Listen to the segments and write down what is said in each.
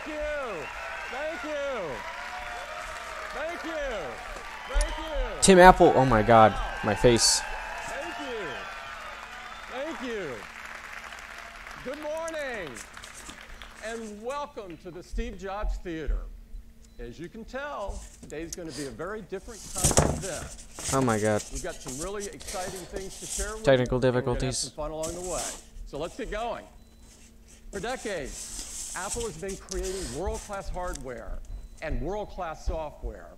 Thank you. Thank you. Thank you. Thank you. Tim Apple, oh my God, my face. Thank you. Thank you. Good morning, and welcome to the Steve Jobs Theater. As you can tell, today's going to be a very different kind of event. Oh my God. We've got some really exciting things to share with Technical you. We're gonna have difficulties. some fun along the way. So let's get going. For decades, Apple has been creating world-class hardware and world-class software.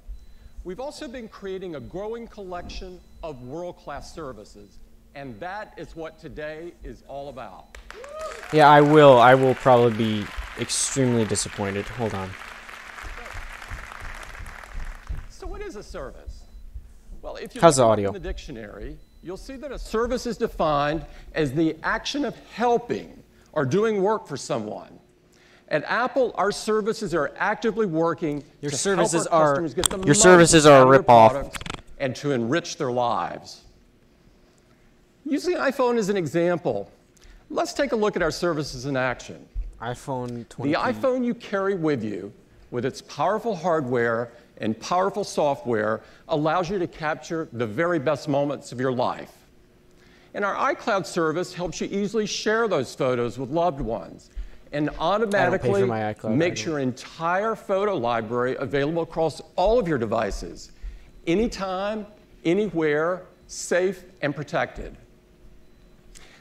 We've also been creating a growing collection of world-class services, and that is what today is all about. Yeah, I will probably be extremely disappointed. Hold on. So what is a service? Well, if you How's the look it up audio? in the dictionary, you'll see that a service is defined as the action of helping or doing work for someone. At Apple, our services are actively working Your to services help our are- customers get the your most services are a out of their rip-off. products and to enrich their lives. Using an iPhone as an example, let's take a look at our services in action. iPhone 20. The iPhone you carry with you, with its powerful hardware and powerful software, allows you to capture the very best moments of your life. And our iCloud service helps you easily share those photos with loved ones and automatically my iCloud, makes your entire photo library available across all of your devices, anytime, anywhere, safe and protected.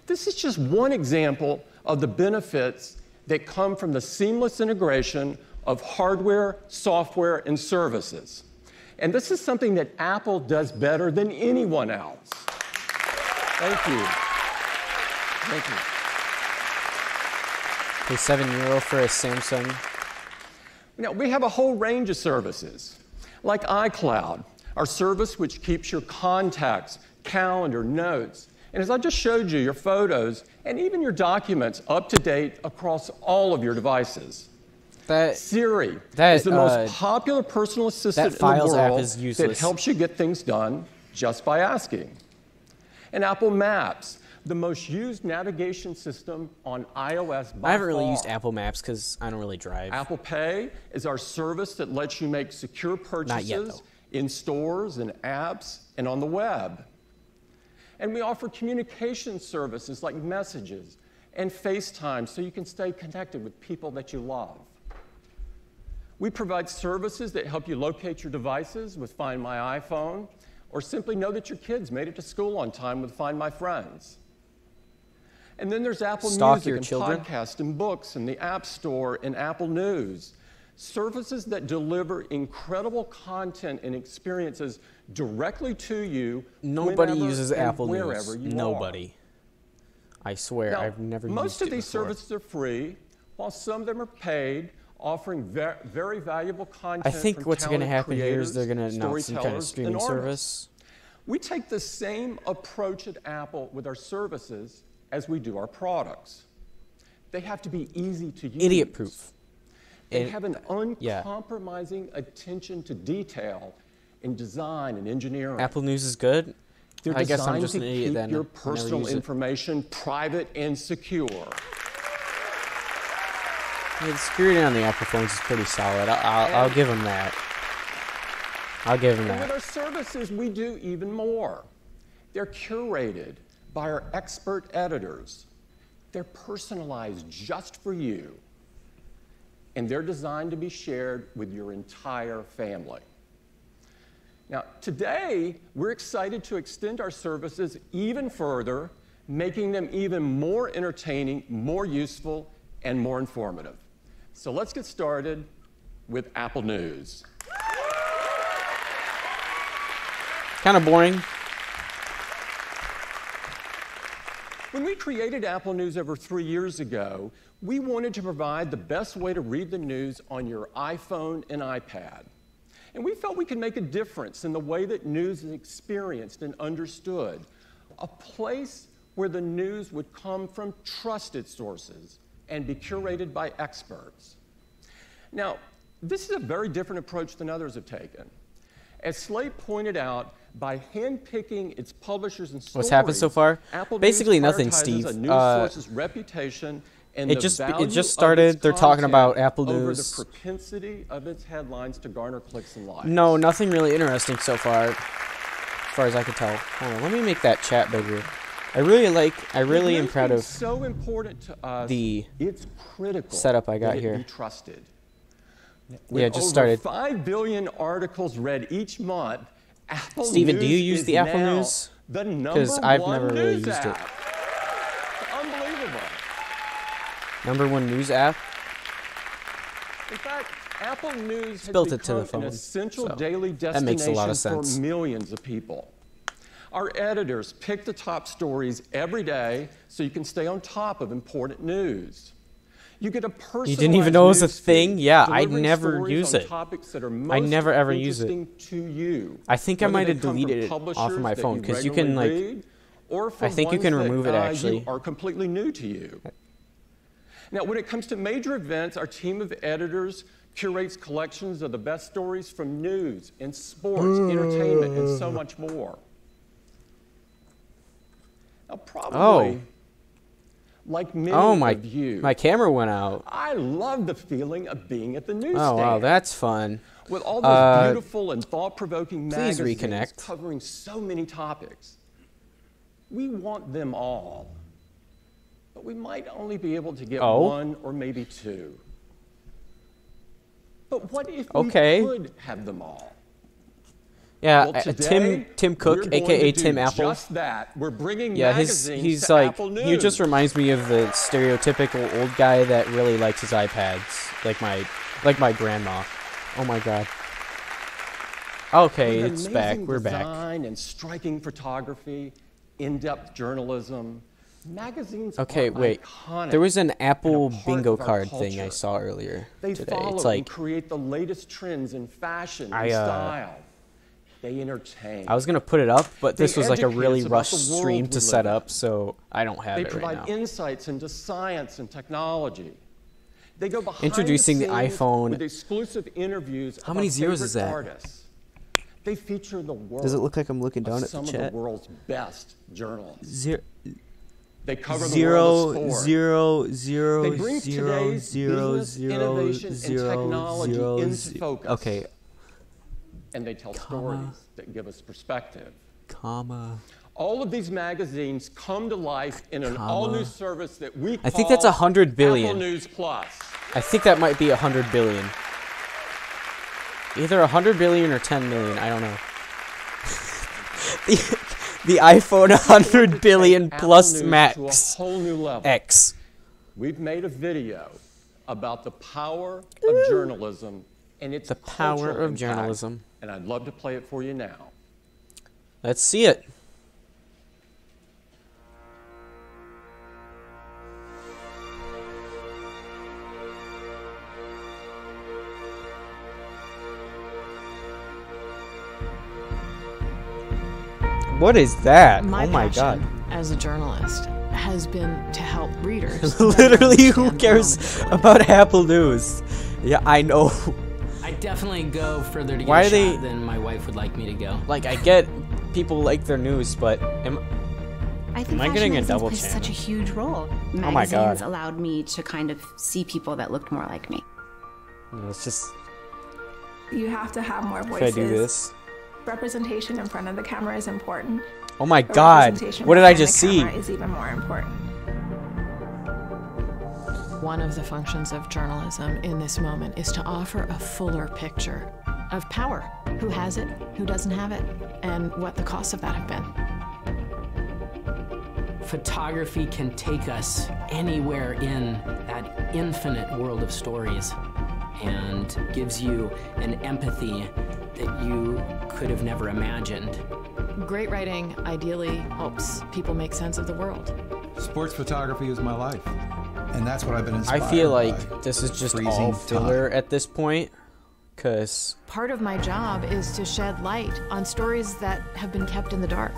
This is just one example of the benefits that come from the seamless integration of hardware, software, and services. And this is something that Apple does better than anyone else. Thank you. Thank you. Pay €7 for a Samsung. Now, we have a whole range of services, like iCloud, our service which keeps your contacts, calendar, notes, and as I just showed you, your photos and even your documents up to date across all of your devices. Siri is the most popular personal assistant in the Files app world is that useless. helps you get things done just by asking. And Apple Maps, the most used navigation system on iOS by I haven't really far. used Apple Maps because I don't really drive. Apple Pay is our service that lets you make secure Not yet, purchases in stores and apps and on the web. And we offer communication services like messages and FaceTime so you can stay connected with people that you love. We provide services that help you locate your devices with Find My iPhone, or simply know that your kids made it to school on time with Find My Friends. And then there's Apple Stalk Music your and children. podcasts and books and the App Store and Apple News. Services that deliver incredible content and experiences directly to you. Nobody whenever uses and Apple wherever News. you Nobody. I swear, Now, I've never used it most of these before. services are free, while some of them are paid, offering very valuable content. I think from what's going to talented happen here is they're going to creators, announce some kind of storytellers, streaming and artists. service. We take the same approach at Apple with our services as we do our products. They have to be easy to use. Idiot-proof. They And- have an yeah. uncompromising attention to detail in design and engineering. Apple News is good. They're I guess I'm designed just to an idiot keep then. your I never personal use it. information private and secure. Yeah, the security on the Apple phones is pretty solid. I'll give them that. I'll give them And with that. our services, we do even more. They're curated by our expert editors. They're personalized just for you. And they're designed to be shared with your entire family. Now, today, we're excited to extend our services even further, making them even more entertaining, more useful, and more informative. So let's get started with Apple News. Kind of boring. When we created Apple News over 3 years ago, we wanted to provide the best way to read the news on your iPhone and iPad. And we felt we could make a difference in the way that news is experienced and understood, a place where the news would come from trusted sources and be curated by experts. Now, this is a very different approach than others have taken. As Slate pointed out, by handpicking its publishers and stories, What's happened so far? Apple Basically News nothing, prioritizes Steve. a news source's reputation and It the just value started. of They're its talking about content Apple over News. the propensity of its headlines to garner clicks and likes. No, nothing really interesting so far, as far as I can tell. Hold on, let me make that chat bigger. I really am proud of so important to us, the it's critical setup I got that it here. be trusted. Yeah, it just With started. over 5 billion articles read each month, Apple Steven, News do you use is the Apple now News? the number 'Cause I've one never really news used it. app. Unbelievable. #1 news app. In fact, Apple News has built it to the become an phone, essential so daily that makes a lot of destination sense. for millions of people. Our editors pick the top stories every day so you can stay on top of important news. You get a personalized You didn't even know it was a news thing? feed, Yeah, I delivering never stories use on it. topics that are I most never ever use it. interesting to you. I think I Whether might they have come from deleted it off of publishers my that phone, 'cause you can, regularly like, read, or from I think you ones can that, remove it, you actually. are completely new to you. Now, when it comes to major events, our team of editors curates collections of the best stories from news and sports, entertainment, and so much more. Now, probably, like many of you, my camera went out. I love the feeling of being at the newsstand. Oh wow, that's fun. With all those beautiful and thought-provoking please magazines reconnect. covering so many topics. We want them all, but we might only be able to get one or maybe two. But what if we could have them all? Yeah, Well, today, Tim Cook, we're going aka to do Tim Apple. just that. We're bringing Yeah, magazines he's to like Apple News. he just reminds me of the stereotypical old guy that really likes his iPads, like my grandma. Oh my god. Okay, With it's amazing back. We're back. design and striking photography, in-depth journalism. Magazines Okay, are wait. iconic There was an Apple and a part bingo of our card thing I culture. saw earlier They today. follow It's and like create the latest trends in fashion I, and style. They entertain. I was gonna put it up, but this They was like a educate really us about rushed the world stream we to set live in. up, so I don't have They it right provide now. insights into science and technology. They go behind Introducing the the scenes iPhone. with exclusive interviews How of many our zeros is favorite that? artists. They feature the world. Does it look like I'm looking down of at the some chat? of the world's best journalists. Zero, They cover the world of sport. zero, zero, They bring today's business, innovation, and technology into focus. Okay, And they tell stories that give us perspective. comma. All of these magazines come to life in an all-new service that we call I think that's 100 billion. Apple News Plus. I think that might be 100 billion. Either 100 billion or 10 million. I don't know. the iPhone 100 billion Apple plus News Max to a whole new level. X. We've made a video about the power of journalism and its The power cultural of impact, journalism. and I'd love to play it for you now. Let's see it. What is that? My Oh my passion god. as a journalist has been to help readers. Literally, who understand the cares moment. about Apple News? Yeah, I know. I definitely go further to get Why a are they- shot than my wife would like me to go. Like, I get people like their news, but I think Am I fashion getting a magazines double play channel? such a huge role. Oh my God. Magazines allowed me to kind of see people that looked more like me. it's just, You have to have more if I voices. do this. Representation in front of the camera is important. Oh my but god, representation what did I behind just the see? camera is even more important. One of the functions of journalism in this moment is to offer a fuller picture of power. Who has it, who doesn't have it, and what the costs of that have been. Photography can take us anywhere in that infinite world of stories and gives you an empathy that you could have never imagined. Great writing ideally helps people make sense of the world. Sports photography is my life, and that's what I've been inspired I feel by. like this is just Freezing all filler time. at this point, because Part of my job is to shed light on stories that have been kept in the dark.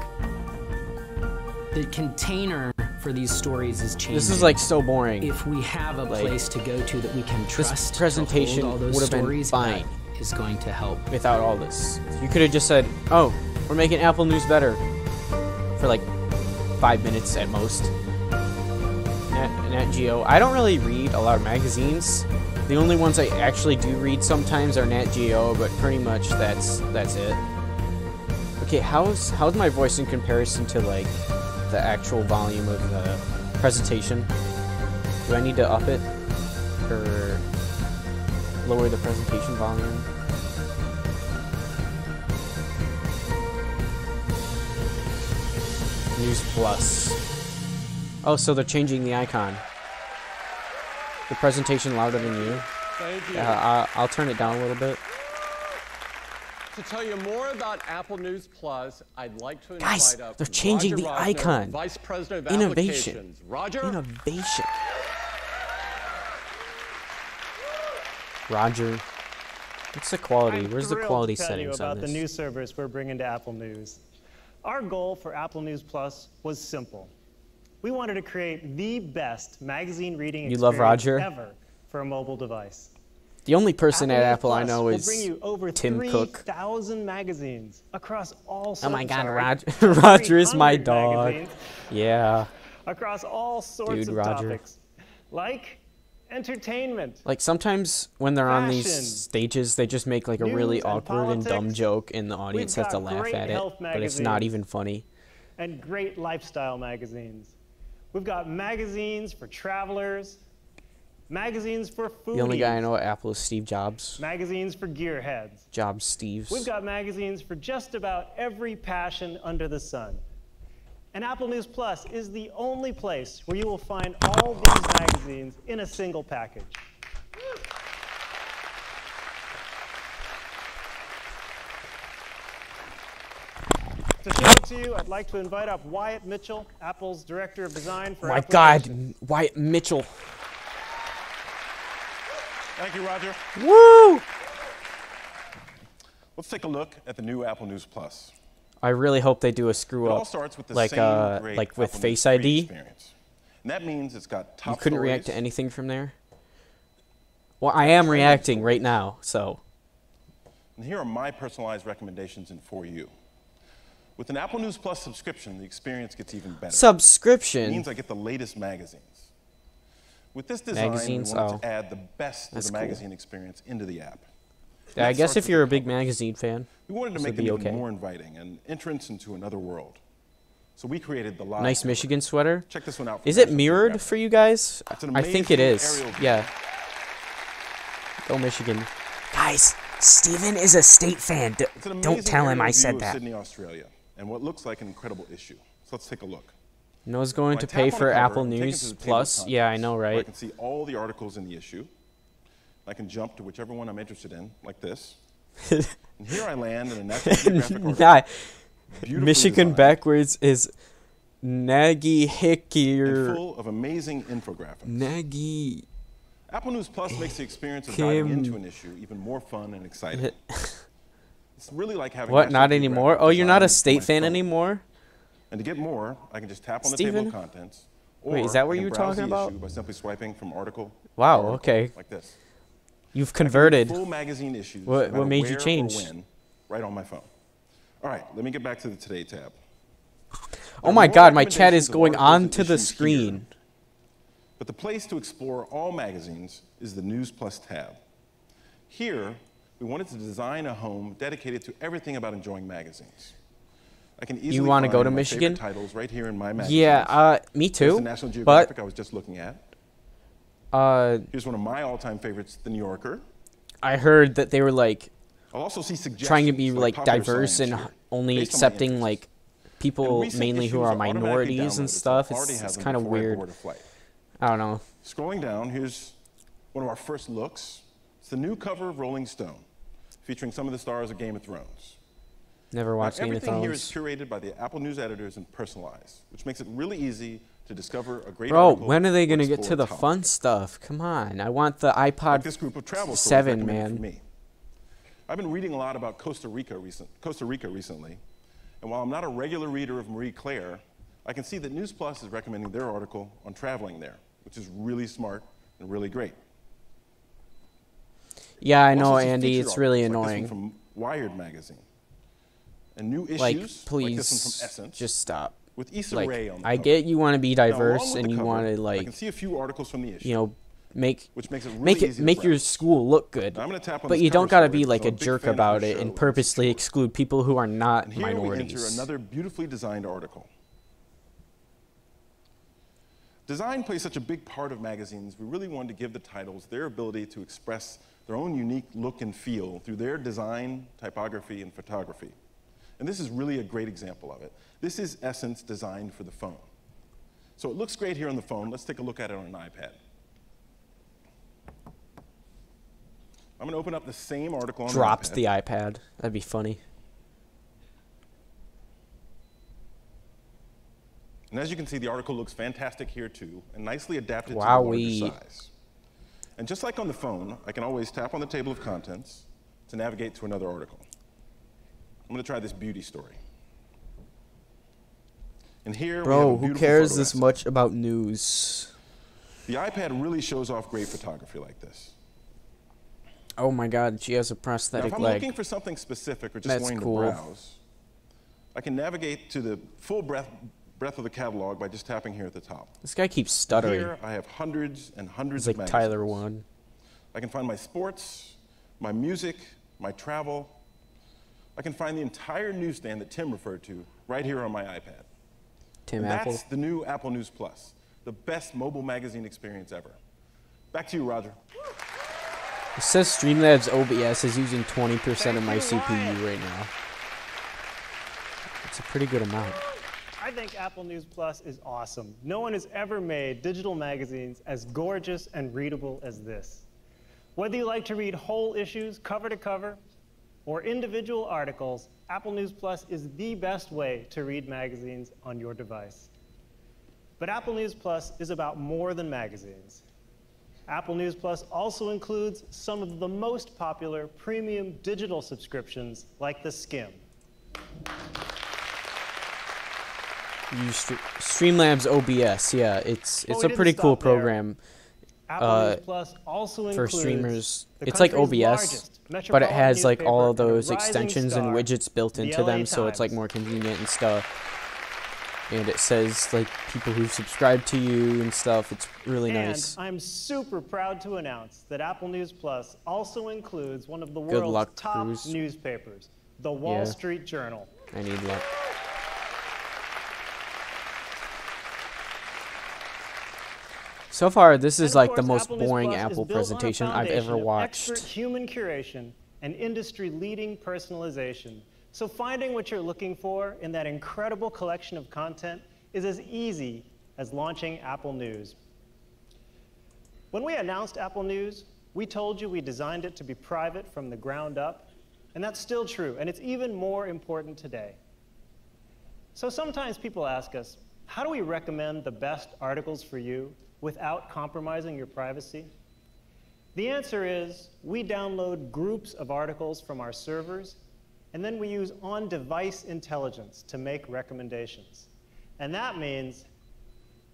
The container for these stories is changing. this is like so boring. if we have a like, place to go to that we can trust, presentation to hold all those would have been stories, fine. that is going to help. Without all this, you could have just said, "Oh, we're making Apple News better," for like 5 minutes at most. Nat Geo. I don't really read a lot of magazines. The only ones I actually do read sometimes are Nat Geo, but pretty much that's it. Okay, how's my voice in comparison to like the actual volume of the presentation? Do I need to up it or lower the presentation volume? News Plus. Oh, so they're changing the icon. The presentation louder than you. Thank you. I'll turn it down a little bit. To tell you more about Apple News Plus, I'd like to invite Guys, up they're changing Roger the Rosner, icon. Vice President of Innovation. Applications. Roger? Innovation. Roger. What's the quality? Where's the quality settings on about this? the new service we're bringing to Apple News. Our goal for Apple News Plus was simple. We wanted to create the best magazine reading You love Roger? ever for a mobile device. The only person at News Apple I Plus know will is bring you over Tim Cook. 3,000 magazines across all Oh my God, sorts Roger is my 300 dog. magazines Yeah. across all sorts Dude, of Roger. topics, like entertainment, Like sometimes when they're on these Fashion, stages, they just make like a really news and awkward and dumb politics. joke, and the audience We've has to got laugh great at it, health but it's not magazines. even funny. and great lifestyle magazines. We've got magazines for travelers, magazines for foodies, The only guy I know at Apple is Steve Jobs. magazines for gearheads. Jobs Steves. We've got magazines for just about every passion under the sun. And Apple News Plus is the only place where you will find all these magazines in a single package. To show it to you, I'd like to invite up Wyatt Mitchell, Apple's Director of Design for My Applications. God, Wyatt Mitchell. Thank you, Roger. Woo! Let's take a look at the new Apple News Plus. I really hope they do a screw It all up, starts with the like same great like with Apple Face News 3 ID. experience. And that means it's got top You couldn't stories, react to anything from there. Well, I am reacting right now, so. And here are my personalized recommendations in For You. With an Apple News Plus subscription, the experience gets even better. It Subscription. means I get the latest magazines. With this design, Magazines? we wanted Oh. to add the best of That's the cool. magazine experience into the app. Yeah, I That guess starts if with you're the a big cover. magazine fan, We wanted to this make would it be even okay. more inviting, an entrance into another world. So we created the live Nice cover. Michigan sweater. Check this one out. from Is it National mirrored Geographic. for you guys? It's an I think it amazing is. aerial view. Yeah. Go Michigan. Guys, Steven is a state fan. It's an Don't amazing tell him aerial I view said of that. Sydney, Australia, and what looks like an incredible issue. So let's take a look. No one's going When I to tap pay on for the cover, Apple I'm taken to News the table of Plus. Yeah, I contents, know, where I right? can see all the articles in the issue. I can jump to whichever one I'm interested in, like this. And here I land in a National Geographic article. Nah, beautifully Michigan designed backwards is Nagy and Hickier. full of amazing infographics. Nagy. Apple News Plus makes the experience of diving Kim- into an issue even more fun and exciting. It's really like having What? National Not anymore? Geographic Oh, you're not a designed for state my fan phone. anymore? And to get more, I can just tap on the Steven? table of contents. Or Wait, is that what I can you were browse talking the about? issue by simply swiping from article Wow, to article, okay. like this. You've I can read converted. full magazine issues, What- no what matter made you where or change? when, right on my phone. All right, let me get back to the Today tab. Oh There are my more God, my chat is recommendations of going articles and onto the issues here. screen. But the place to explore all magazines is the News Plus tab. Here, we wanted to design a home dedicated to everything about enjoying magazines. I can easily wanna go find to my Michigan? favorite titles right here in my magazines. Yeah, me Here's too. the National Geographic But I was just looking at. uh, Here's one of my all-time favorites, The New Yorker. I heard that they were like I'll also see suggestions trying to be like popular diverse and science here, only based on my accepting interests. like And people recent mainly who issues are automatically minorities and downloaded, so stuff. I'll already It's have them kind of before I weird. board a flight. I don't know. Scrolling down, here's one of our first looks. It's the new cover of Rolling Stone, featuring some of the stars of Game of Thrones. Never Now, watched Game of everything here is Thrones. curated by the Apple News editors and personalized, which makes it really easy to discover a great Bro, article when are they or gonna get explore to the a topic. fun stuff? Come on, I want the Like iPod this group of travel stories 7, recommended man. for me. I've been reading a lot about Costa Rica recently, and while I'm not a regular reader of Marie Claire, I can see that News Plus is recommending their article on traveling there, which is really smart and really great. Yeah, I We'll know, also see Andy. featured It's really articles like this annoying. one from Wired magazine. And new issues Like, like this one please, from Essence. just stop. with Issa like, Rae on the I cover. get you want to be Now, diverse along with and the you cover, want to, I like, can see a few articles from the issue. you know, make which makes it really easy to make your browse. school look good. Now, I'm gonna tap on But this you don't cover gotta story be like a because I'm big jerk fan of about the it show, and it's purposely true. exclude people who are not And here we enter minorities. another beautifully designed article. Design plays such a big part of magazines, we really wanted to give the titles their ability to express their own unique look and feel through their design, typography, and photography. And this is really a great example of it. This is Essence designed for the phone. So it looks great here on the phone. Let's take a look at it on an iPad. I'm going to open up the same article on Drops the the iPad. That'd be funny. And as you can see, the article looks fantastic here too, and nicely adapted to the larger Wowee. size. And just like on the phone, I can always tap on the table of contents to navigate to another article. I'm going to try this beauty story. And here we have Bro, a who beautiful cares photo this essay. much about news? The iPad really shows off great photography like this. Oh my god, she has a Now, prosthetic if I'm leg. looking for something specific or just That's wanting cool. to browse, I can navigate to the full breadth of the catalog by just tapping here at the top. This guy keeps stuttering. Here I have hundreds and hundreds He's of like magazines. Tyler One. I can find my sports, my music, my travel. I can find the entire newsstand that Tim referred to right here on my iPad. Tim And Apple. that's the new Apple News Plus, the best mobile magazine experience ever. Back to you, Roger. It says Streamlabs OBS is using 20% of my CPU right now. It's a pretty good amount. I think Apple News Plus is awesome. No one has ever made digital magazines as gorgeous and readable as this. Whether you like to read whole issues cover to cover or individual articles, Apple News Plus is the best way to read magazines on your device. But Apple News Plus is about more than magazines. Apple News Plus also includes some of the most popular premium digital subscriptions like the Skim. Use Streamlabs OBS, yeah, it's But we a didn't pretty cool stop there. program Apple News Plus also for includes streamers. the It's like country's OBS, largest but it metropolitan has like all of newspaper and a those rising extensions and star, widgets built the into LA them, so it's like Times. more convenient and stuff. And it says like people who subscribe to you and stuff. It's really nice. And I'm super proud to announce that Apple News Plus also includes one of the Good world's luck, top Cruz. newspapers, the Wall Yeah. Street Journal. I need luck. So far, this is And of like the course, most Apple News boring Plus is Apple built on a presentation I've foundation ever of watched. Expert human curation and industry-leading personalization. So finding what you're looking for in that incredible collection of content is as easy as launching Apple News. When we announced Apple News, we told you we designed it to be private from the ground up, and that's still true, and it's even more important today. So sometimes people ask us, how do we recommend the best articles for you without compromising your privacy? The answer is we download groups of articles from our servers, and then we use on-device intelligence to make recommendations. And that means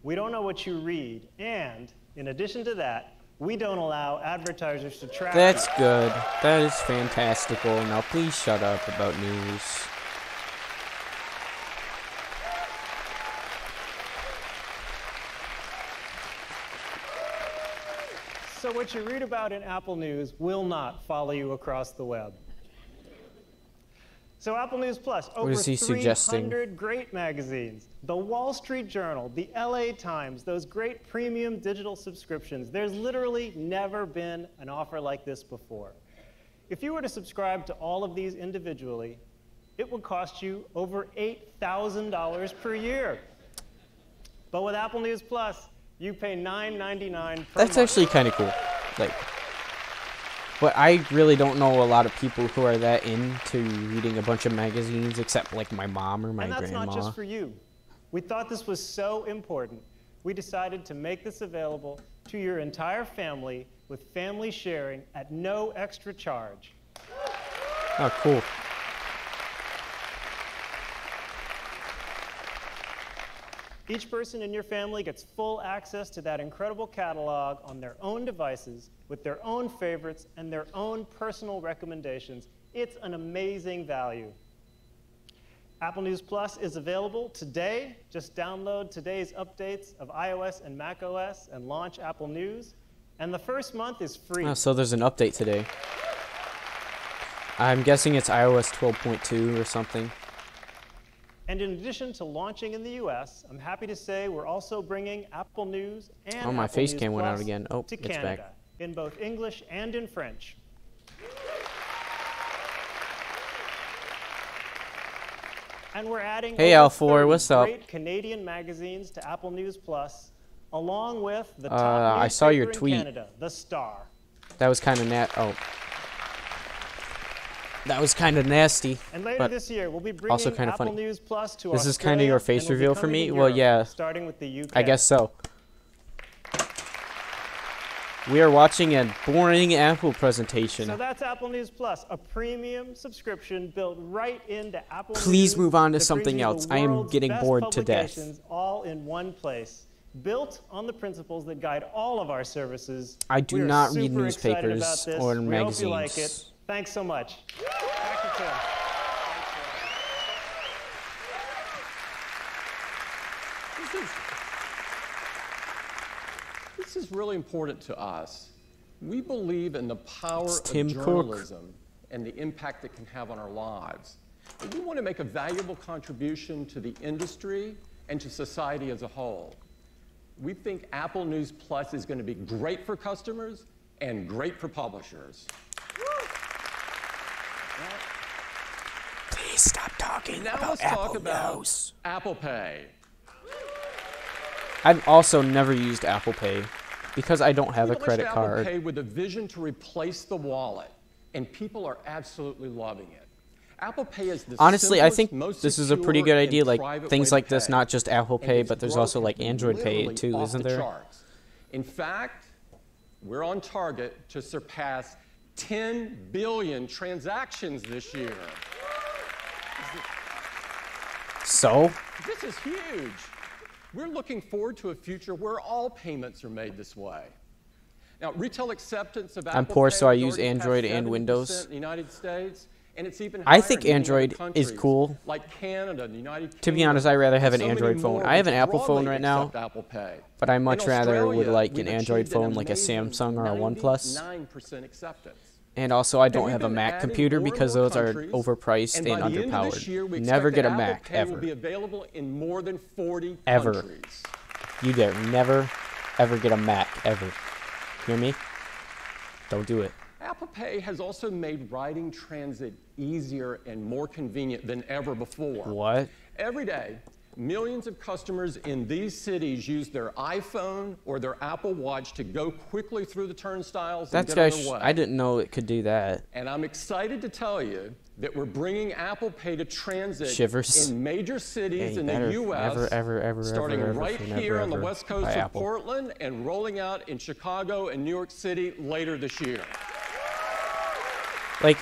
we don't know what you read, and in addition to that, we don't allow advertisers to track That's you. good. That is fantastical. Now please shut up about news. So what you read about in Apple News will not follow you across the web. So Apple News Plus, over is he 300 suggesting? great magazines, the Wall Street Journal, the LA Times, those great premium digital subscriptions. There's literally never been an offer like this before. If you were to subscribe to all of these individually, it would cost you over $8,000 per year. But with Apple News Plus, you pay $9.99 per That's month. actually kind of cool. Like, but I really don't know a lot of people who are that into reading a bunch of magazines, except like my mom or my And that's grandma. not just for you. We thought this was so important, we decided to make this available to your entire family with family sharing at no extra charge. Oh, cool. Each person in your family gets full access to that incredible catalog on their own devices with their own favorites and their own personal recommendations. It's an amazing value. Apple News Plus is available today. Just download today's updates of iOS and macOS and launch Apple News. And the first month is free. Oh, so there's an update today. I'm guessing it's iOS 12.2 or something. And in addition to launching in the US, I'm happy to say we're also bringing Apple News and Oh, my Apple face News cam went out Plus again. Oh, to it's Canada back. in both English and in French. And we're adding Hey, over Al4, 30 what's up? great Canadian magazines to Apple News Plus, along with the top I saw your newspaper in tweet. Canada, The Star. That was kind of that was kind of nasty. And later but this year, we'll be bringing also kind of Apple funny. News Plus to This is kind of your Australia, face and we'll be reveal for coming me? to Well, Europe, yeah. starting with the UK. I guess so. We are watching a boring Apple presentation. So that's Apple News Plus, a premium subscription built right into Apple Please News move on to that brings something you the else. I am world's getting best bored to death. publications all in one place. Built on the principles that guide all of our services. I do We are not read super excited newspapers about this. or We hope you like it. magazines. Thanks so much. Back to Tim. This is really important to us. We believe in the power It's of Tim Cook. journalism and the impact it can have on our lives. And we want to make a valuable contribution to the industry and to society as a whole. We think Apple News Plus is going to be great for customers and great for publishers. Please stop talking Now about let's Apple talk about News. Apple Pay. I've also never used Apple Pay because I don't have We a launched credit Apple card. Pay with a vision to replace the wallet, and people are absolutely loving it. Apple Pay is the Honestly, I simplest, think most this is a pretty secure good idea, and like private things way like to this, pay. not just Apple And Pay, its but there's growth also has like been Android Pay literally too, off isn't the there? charts. In fact, we're on target to surpass 10 billion transactions this year. So, This is huge. We're looking forward to a future where all payments are made this way. Now, retail acceptance of Apple poor, Pay so I has use already passed Android and 70% Windows. in the United States, and it's even I higher think in many other Android is countries, cool. like Canada, the United To be Kingdom, honest, I'd rather have and an so many Android phone. more I have an which Apple phone broadly right now, accept Apple Pay. but I much In rather would Australia, like an we've Android achieved an phone like a amazing Samsung or a OnePlus. 99% acceptance. And also, I don't we've have a been Mac adding computer more and because more those are countries, overpriced and by the end of this underpowered. year, we Never expect get a that Mac Apple Pay ever. will be available in more than 40 Ever. countries. You dare never, ever get a Mac ever. Hear me? Don't do it. Apple Pay has also made riding transit easier and more convenient than ever before. What? Every day, millions of customers in these cities use their iPhone or their Apple Watch to go quickly through the turnstiles and That's get on guys. their way. I didn't know it could do that. And I'm excited to tell you that we're bringing Apple Pay to transit Shivers. in major cities Yeah, in you the better U.S. ever, starting ever, right never, here on the ever west coast buy of Apple. Portland and rolling out in Chicago and New York City later this year. Like,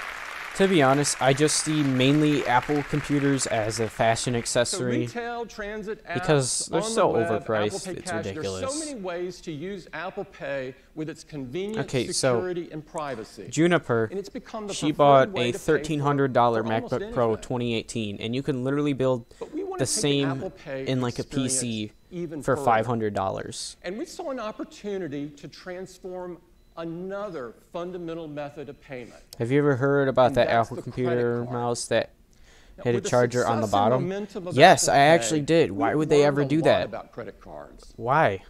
to be honest, I just see mainly Apple computers as a fashion So accessory. retail, transit apps, Because they're on so the web, overpriced, Apple Pay it's Cash, ridiculous. There's so many ways to use Apple Pay with its convenience, Okay, so security, and privacy. Juniper, And it's become the she preferred bought way a to pay for $1,300 almost MacBook Pro anything. 2018, and you can literally build But we wanna the take the same Apple Pay in like a experience PC even for further. $500. And we saw an opportunity to transform another fundamental method of payment. Have you ever heard about And that that's Apple the computer credit card. mouse that Now, had a with the charger on the success and bottom? momentum of Yes, Apple I Pay, actually did. Why we've would they ever learned do a lot that? about credit cards. Why?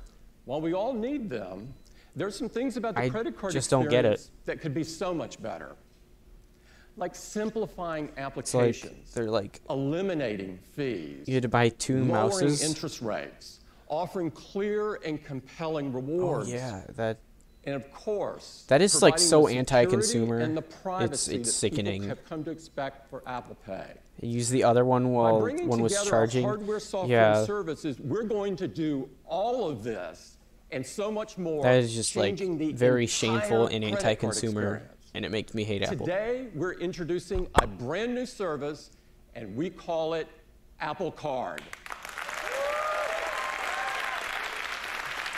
While we all need them, there's some things about the I credit card just don't get it. experience that could be so much better. Like simplifying It's like applications, they're like eliminating fees, you had to buy two lowering mouses. interest rates, offering clear and compelling Oh rewards. yeah, that And of course, That is, like, providing so the security anti-consumer. and the privacy It's that sickening. people have come to expect for Apple Pay. use the other one By while bringing one was together charging. our hardware, software, Yeah, and services, we're going to do all of this and so much more. that is just like changing the very entire shameful and credit card anti-consumer, experience. and it makes me hate Apple. Today, we're introducing a brand new service, and we call it Apple Card.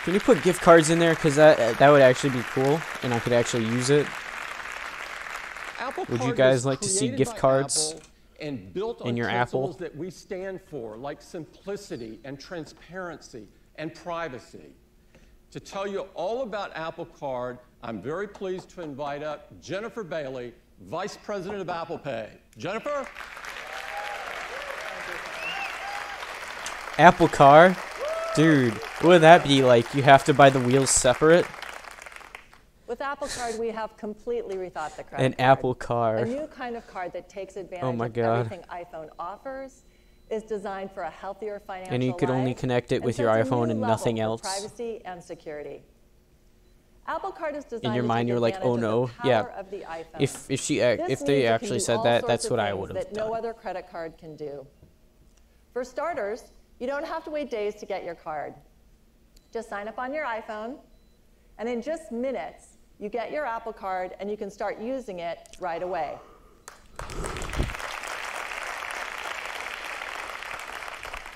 Can you put gift cards in there? Because that would actually be cool, and I could actually use it. Apple Would you Card guys was like to see created gift by cards? Apple and built on in your principles Apple. that we stand for, like simplicity and transparency and privacy. To tell you all about Apple Card, I'm very pleased to invite up Jennifer Bailey, Vice President of Apple Pay. Jennifer? Apple Car? Dude, what would that be like? You have to buy the wheels separate? With Apple Card, we have completely rethought the credit An card. Apple Car. A new kind of card that takes advantage Oh my of God. everything iPhone offers, is designed for a healthier financial And you could only life, connect it and with your sets a iPhone new and level nothing for else. privacy and security. Apple Card is designed In your to mind, take you're like, oh advantage no, of the yeah. power of the iPhone. If This they means it can actually do said all that, sorts that's of what I things would have that done. no other credit card can do. For starters, you don't have to wait days to get your card. Just sign up on your iPhone, and in just minutes, you get your Apple Card, and you can start using it right away.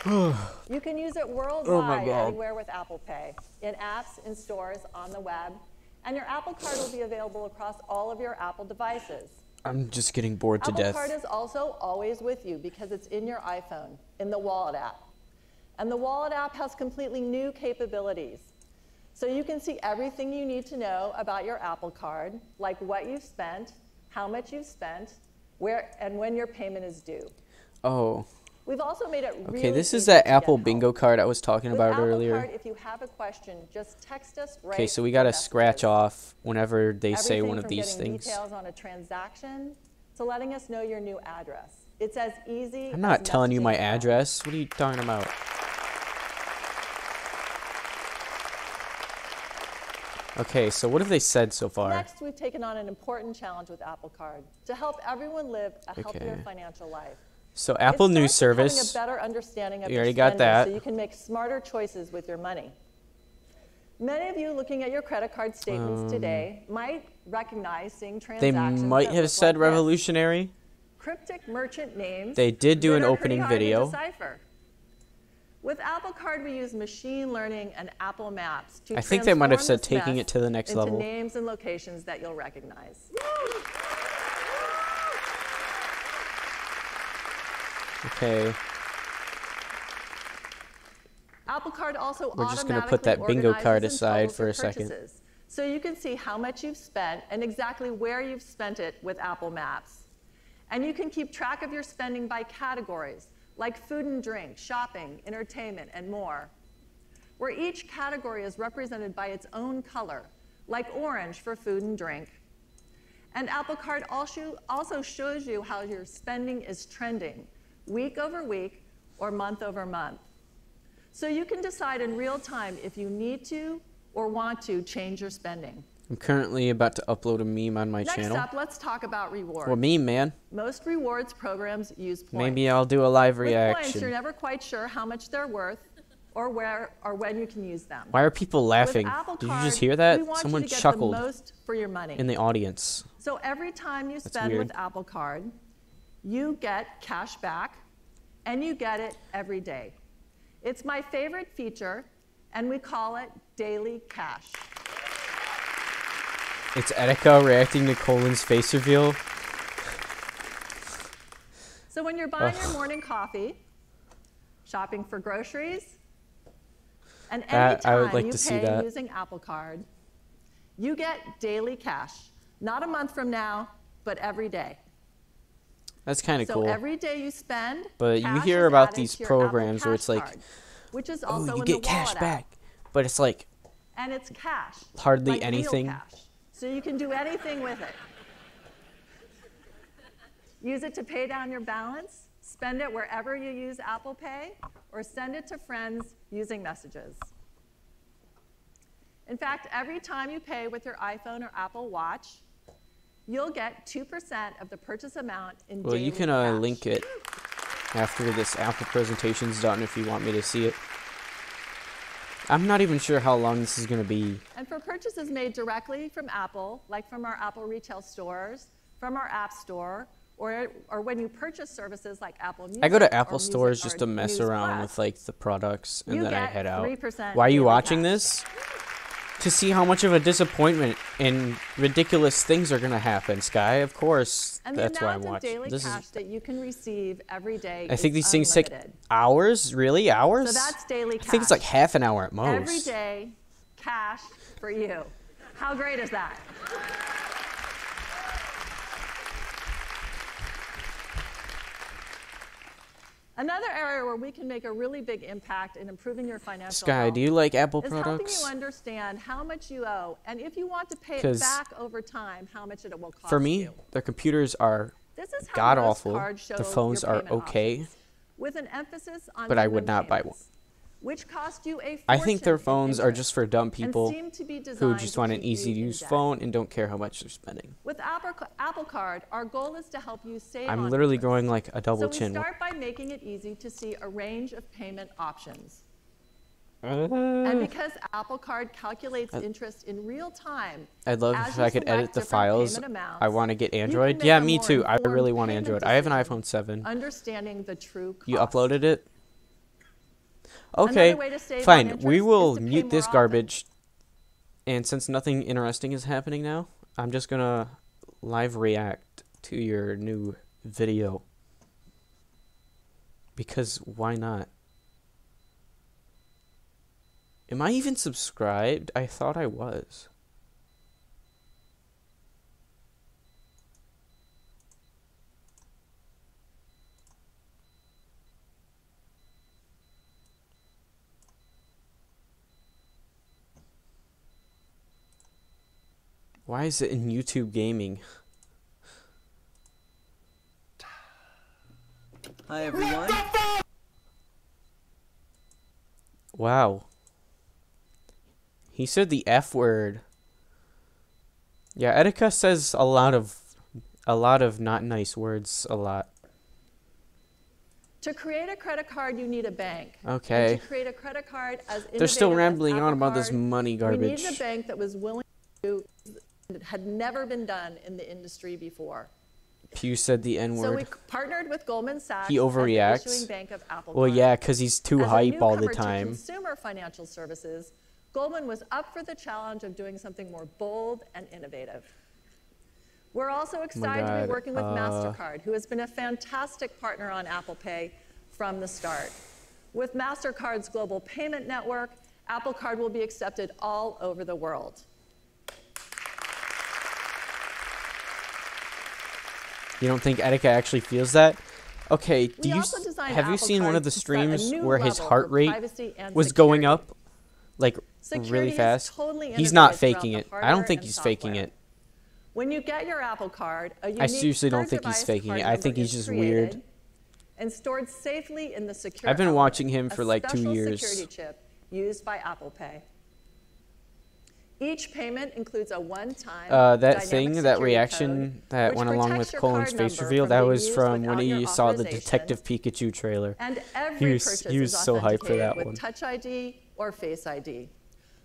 You can use it worldwide, God. anywhere with Apple Pay, in apps, in stores, on the web, and your Apple Card will be available across all of your Apple devices. I'm just getting bored to Apple death. Card is also always with you because it's in your iPhone, in the Wallet app. And the Wallet app has completely new capabilities. So you can see everything you need to know about your Apple Card, like what you've spent, how much you've spent, where and when your payment is due. Oh. We've also made it really Okay, this is easy that to get Apple help. bingo card I was talking With about Apple earlier. Card, if you have a question, just text us right Okay, so we to gotta messages. scratch off whenever they say Everything one of from these getting things. details on a transaction to letting us know your new address. It's as easy I'm not as telling you my messaging a friend. address. What are you talking about? Okay, so what have they said so far? Next, we've taken on an important challenge with Apple Card to help everyone live a healthier Okay. financial life. So Apple It News starts with Service. having a better understanding of We your already got spending that. so you can make smarter choices with your money. Many of you looking at your credit card statements today might recognize seeing They transactions might that have look said like this. revolutionary. Cryptic merchant names. They did do that an are pretty opening hard to video. decipher. With Apple Card, we use machine learning and Apple Maps to I think they might have transform said this taking mess it to the next into level. names and locations that you'll recognize. Okay. Apple Card also We're just gonna put that automatically bingo organizes card and aside totals for your a second. purchases. So you can see how much you've spent and exactly where you've spent it with Apple Maps. And you can keep track of your spending by categories, like food and drink, shopping, entertainment, and more, where each category is represented by its own color, like orange for food and drink. And Apple Card also shows you how your spending is trending, week over week or month over month. So you can decide in real time if you need to or want to change your spending. I'm currently about to upload a meme on my Next channel. up, let's talk about rewards. Well, meme, man. Most rewards programs use points. Maybe I'll do a live With points, you're reaction. never quite sure how much they're worth or where or when you can use them. Why are people laughing? With Apple Did you Card, just hear that? we want Someone you to get chuckled the most for your money. in the audience. So every time you spend weird. with Apple Card, you get cash back, and you get it every day. It's my favorite feature, and we call it Daily Cash. It's Etika reacting to Colin's face reveal. So when you're buying your morning coffee, shopping for groceries, and That- I would anytime like you to see pay that. using Apple Card, you get Daily Cash. Not a month from now, but every day. That's kind of So cool. every day you spend, But you cash hear is about added these to your Apple programs where Cash it's like, Card, which is oh, also you in get the cash Wallet back. app. But it's like, And it's cash. Hardly like real anything. cash. So you can do anything with it. Use it to pay down your balance, spend it wherever you use Apple Pay, or send it to friends using messages. In fact, every time you pay with your iPhone or Apple Watch, you'll get 2% of the purchase amount in well, daily you can cash. link it after this Apple presentation's done if you want me to see it. I'm not even sure how long this is going to be. And for purchases made directly from Apple, like from our Apple retail stores, from our App Store, or when you purchase services like Apple Music, I go to or Apple Music stores or just to mess News around Plus, with like the products and you then I get head out. 3% Why are you daily watching cash. this? To see how much of a disappointment and ridiculous things are gonna happen, Sky. Of course, And that's the why I'm amount of watching. daily cash that you can receive every day I think is these things take unlimited. hours. Really, hours? So that's daily cash. I think it's like half an hour at most. Every day, cash for you. How great is that? Another area where we can make a really big impact in improving your financial Sky, health do you like Apple is helping products? you understand how much you owe, and if you want to pay it 'Cause back over time, how much it will cost For me, you. their computers are This is how god most awful. cards show The phones your are payment okay, options, with an emphasis on but I would minimum not buy one. payments, which cost you a I think their fortune in phones are interest just for dumb and people seem to be who designed just to want an keep you in easy-to-use debt. phone and don't care how much they're spending. With Apple Card, our goal is to help you save I'm on literally interest. growing like a double So we chin. start by making it easy to see a range of payment options. And because Apple Card calculates interest in real time, I'd love as if you I could edit select the different files. payment amounts, I want to get you can Android. make Yeah, a me more too. I informed really want payment Android. I have an decision, iPhone 7. Understanding the true cost. You uploaded it? Okay, Another way to save on fine. We interest is will to pay mute this more often. garbage. And since nothing interesting is happening now, I'm just gonna live react to your new video. Because why not? Am I even subscribed? I thought I was. Why is it in YouTube Gaming? Hi everyone. Wow. He said the F word. Yeah, Etika says a lot of not nice words a lot. To create a credit card, you need a bank. Okay. And to create a credit card as They're still innovative as rambling on Apple about this Card, money We garbage. needed a bank that was willing to do that had never been done in the industry before. Pew said the N So we word. partnered with Goldman Sachs He as the overreacts. issuing bank of Apple Well, Card. yeah, 'cause he's too As a hype all the newcomer to time. consumer financial services, Goldman was up for the challenge of doing something more bold and innovative. We're also excited to God, be working with MasterCard, who has been a fantastic partner on Apple Pay from the start. With MasterCard's global payment network, Apple Card will be accepted all over the world. You don't think Etika actually feels that? Okay, We have also designed you Apple seen one of the Cards to set a streams new where his level heart for rate privacy and was going security. up like Security really is fast? totally He's not integrated throughout faking the it. I hardware don't think and he's faking software. it. When you get your Apple Card, a I unique seriously don't think per-device he's faking card it. I think number he's is just created weird. and stored safely in the secure I've been element, watching him for a like 2 special years. security chip used by Apple Pay. Each payment includes a one-time That dynamic thing, that security reaction code, that which went along protects with your Colin's card face number reveal, that being was used from when without he your saw the authorization. Detective Pikachu trailer. And every purchase He was is so hyped for authenticated that with one. Touch ID or Face ID.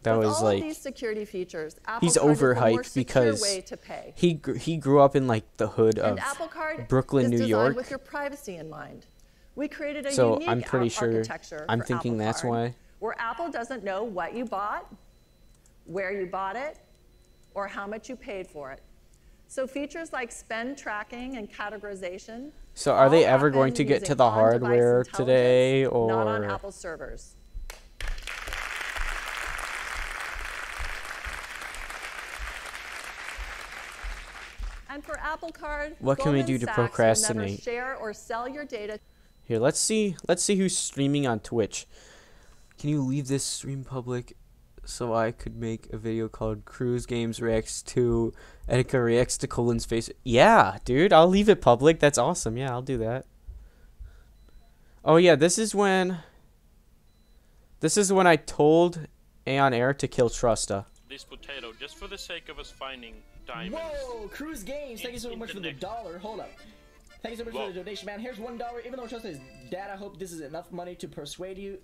That With was all like of these security features, Apple he's Card is the more overhyped secure because way to pay. he grew up in like the hood of And Apple Card Brooklyn, is New designed York. with your privacy in mind. We created a So unique I'm pretty sure architecture I'm for thinking Apple that's Card, why. where Apple doesn't know what you bought, where you bought it, or how much you paid for it. So features like spend tracking and categorization. So are they all ever happen going to get to using the on-device hardware today, intelligence, not on or Apple servers. And for Apple Card, What can we Goldman do to Sachs will never procrastinate? share or sell your data. Here, let's see who's streaming on Twitch. Can you leave this stream public so I could make a video called Cruise Games Reacts to Etika Reacts to Colin's face? Yeah, dude, I'll leave it public. That's awesome. Yeah, I'll do that. Oh yeah, this is when I told Aeon Air to kill Trusta. This potato, just for the sake of us finding diamonds. Whoa, Cruise Games, thank you so much for the $1. Hold up. Thank you so much for the donation, man. Here's $1. Even though Trust is dad, I hope this is enough money to persuade you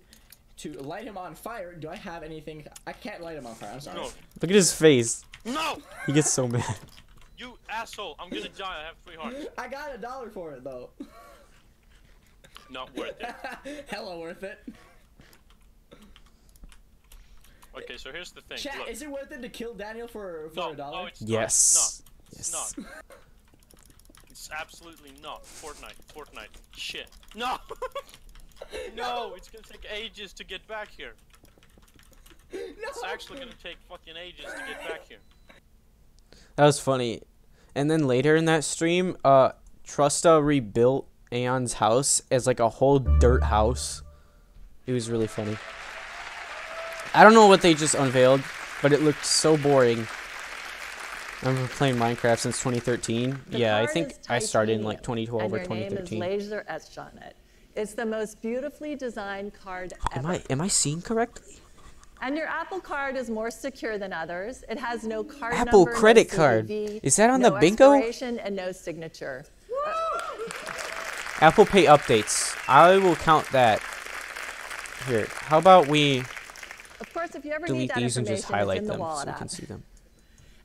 to light him on fire. Do I have anything? I can't light him on fire. I'm sorry. No. Look at his face. No! He gets so mad. You asshole! I'm gonna die. I have 3 hearts. I got $1 for it though. Not worth it. Hella worth it. Okay, so here's the thing. Chat, Look. is it worth it to kill Daniel for No, $1? no, it's Yes. not. It's not. It's not. It's absolutely not. Fortnite. Shit. No! No, it's gonna take ages to get back here. No. It's actually gonna take fucking ages to get back here. That was funny. And then later in that stream, Trusta rebuilt Aeon's house as like a whole dirt house. It was really funny. I don't know what they just unveiled, but it looked so boring. I've been playing Minecraft since 2013. Yeah, I think I started in like 2012 or 2013. Name is laser etched on it. It's the most beautifully designed card ever. Am I seeing correctly? And your Apple Card is more secure than others. It has no card Apple number, credit no card. CVV, Is that on no the bingo? expiration, and no signature. Apple Pay updates. I will count that. Here, how about we Of course, if you ever need delete that these and just information, it's highlight in the them so wallet we app. can see them.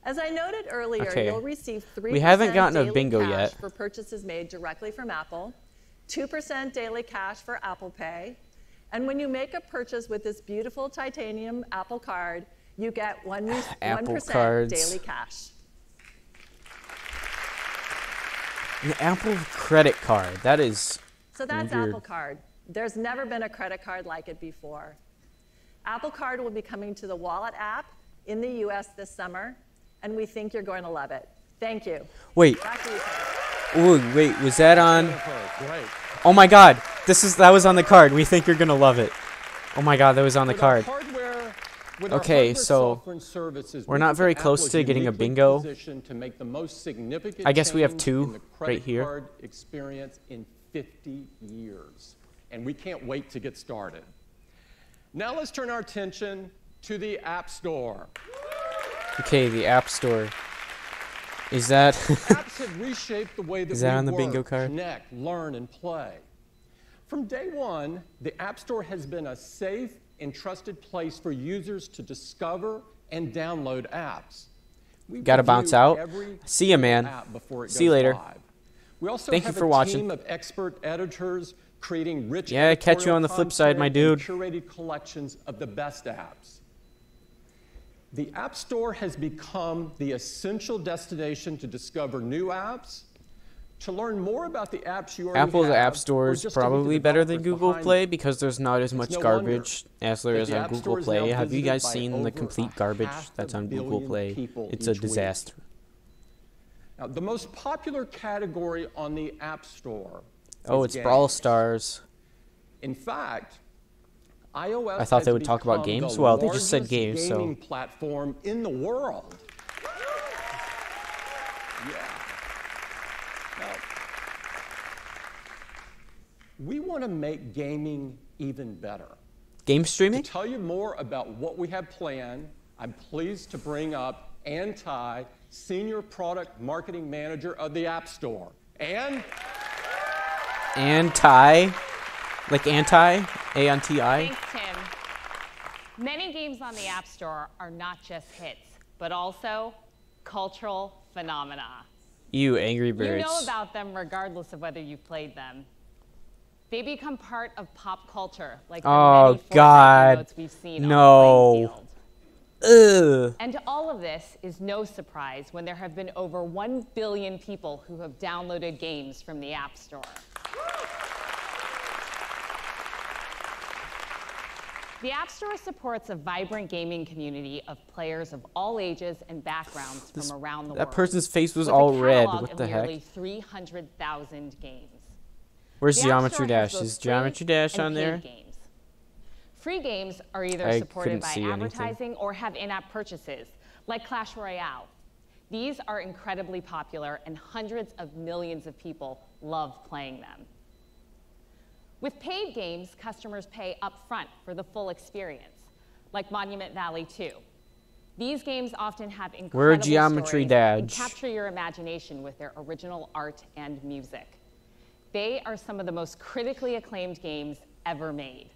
As I noted earlier, Okay. you'll receive 3% We haven't gotten a daily bingo cash yet. for purchases made directly from Apple, 2% daily cash for Apple Pay, and when you make a purchase with this beautiful titanium Apple Card, you get 1% Cards. daily cash. An Apple credit card. That is So that's weird. Apple Card. There's never been a credit card like it before. Apple Card will be coming to the Wallet app in the US this summer, and we think you're going to love it. Thank you. Wait. Back to you, Tony. Ooh, wait, was that on? Great. Oh my god. That was on the card. We think you're going to love it. Oh my god, that was on the With our card. hardware- with our Okay, hardware, so software, and services, we're we not think very that close Apple to is getting a uniquely bingo. positioned to make the most significant I guess we have change two in the credit right here. card experience in 50 years, and we can't wait to get started. Now let's turn our attention to the App Store. Okay, the App Store. Is that Apps have reshaped the way that Is that we on the work, bingo card? connect, learn, and play. From day one, the App Store has been a safe and trusted place for users to discover and download apps. We Gotta bounce review out. every See ya, man. app before it See you goes later. live. We also Thank you have for a watching. team of expert editors creating rich Yeah, catch you editorial on the flip side, my content dude. and curated collections of the best apps. The App Store has become the essential destination to discover new apps, to learn more about the apps you already Apple's have, App Store or is just to meet the probably better than developers Google behind Play them. because there's not as It's much no garbage as there that is the on App Google Store is now Play. Have you visited guys by seen the over complete 500 garbage that's on Google million Play? people It's a each week. disaster. Now, the most popular category on the App Store Oh, is it's Brawl games. Stars. In fact, iOS I thought they has would talk about become games. the Well, they just said largest games, so- gaming platform in the world. Yeah. Now, we want to make gaming even better. Game To streaming? tell you more about what we have planned, I'm pleased to bring up Ann Tai, Senior Product Marketing Manager of the App Store. Ann? Anti? Like anti? A-N-T-I? Thanks, Tim. Many games on the App Store are not just hits, but also cultural phenomena. You Angry Birds. You know about them regardless of whether you've played them. They become part of pop culture, like the Oh, many Fortnite God. emotes we've seen on the No. playing field. Ugh. And all of this is no surprise when there have been over 1 billion people who have downloaded games from the App Store. The App Store supports a vibrant gaming community of players of all ages and backgrounds from around the world. That person's face was with all a red. catalog What of the heck? nearly 300,000 games. Where's The App Geometry Store has Dash? both Is free Geometry Dash and on paid there? Games. Free games are either I supported couldn't by see anything. advertising or have in-app purchases, like Clash Royale. These are incredibly popular, and hundreds of millions of people love playing them. With paid games, customers pay upfront for the full experience, like Monument Valley 2. These games often have incredible Geometry stories and Dash. capture your imagination with their original art and music. They are some of the most critically acclaimed games ever made.